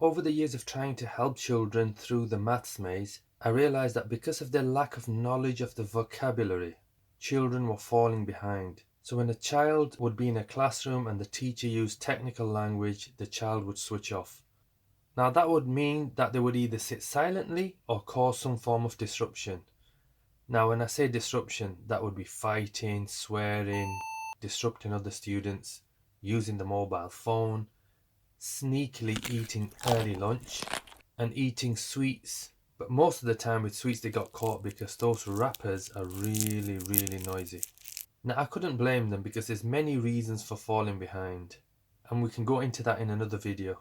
Over the years of trying to help children through the maths maze, I realized that because of their lack of knowledge of the vocabulary, children were falling behind. So when a child would be in a classroom and the teacher used technical language, the child would switch off. Now that would mean that they would either sit silently or cause some form of disruption. Now when I say disruption, that would be fighting, swearing, disrupting other students, using the mobile phone, sneakily eating early lunch, and eating sweets. But most of the time with sweets they got caught because those wrappers are really noisy. Now I couldn't blame them because there's many reasons for falling behind, and we can go into that in another video.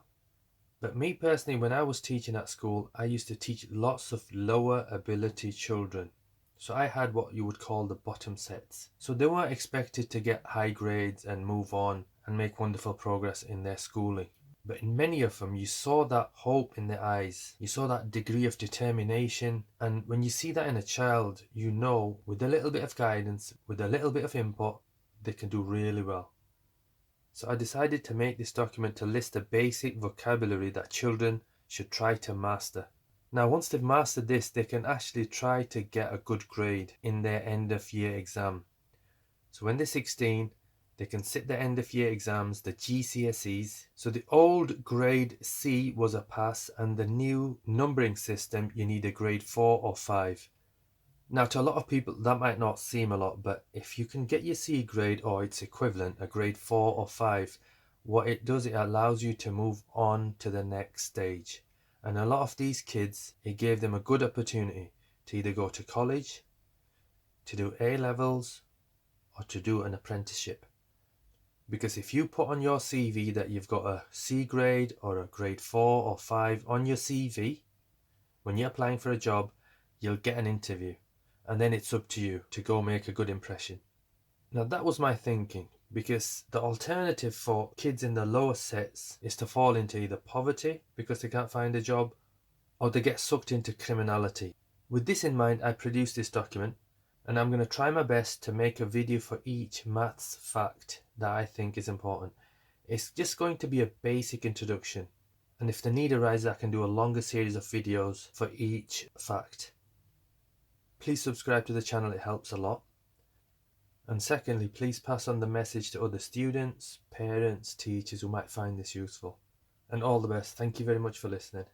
But me personally, when I was teaching at school, I used to teach lots of lower ability children. So I had what you would call the bottom sets. So they weren't expected to get high grades and move on and make wonderful progress in their schooling. But in many of them, you saw that hope in their eyes. You saw that degree of determination. And when you see that in a child, you know with a little bit of guidance, with a little bit of input, they can do really well. So I decided to make this document to list the basic vocabulary that children should try to master. Now once they've mastered this, they can actually try to get a good grade in their end of year exam. So when they're 16, they can sit their end of year exams, the GCSEs. So the old grade C was a pass, and the new numbering system, you need a grade 4 or 5. Now to a lot of people that might not seem a lot, but if you can get your C grade or its equivalent, a grade 4 or 5, what it does, it allows you to move on to the next stage. And a lot of these kids, it gave them a good opportunity to either go to college, to do A levels, or to do an apprenticeship. Because if you put on your CV that you've got a C grade or a grade 4 or 5 on your CV, when you're applying for a job, you'll get an interview. And then it's up to you to go make a good impression. Now that was my thinking, because the alternative for kids in the lower sets is to fall into either poverty because they can't find a job, or they get sucked into criminality. With this in mind, I produced this document, and I'm going to try my best to make a video for each maths fact that I think is important. It's just going to be a basic introduction, and if the need arises, I can do a longer series of videos for each fact. Please subscribe to the channel, it helps a lot. And secondly, please pass on the message to other students, parents, teachers who might find this useful. And all the best. Thank you very much for listening.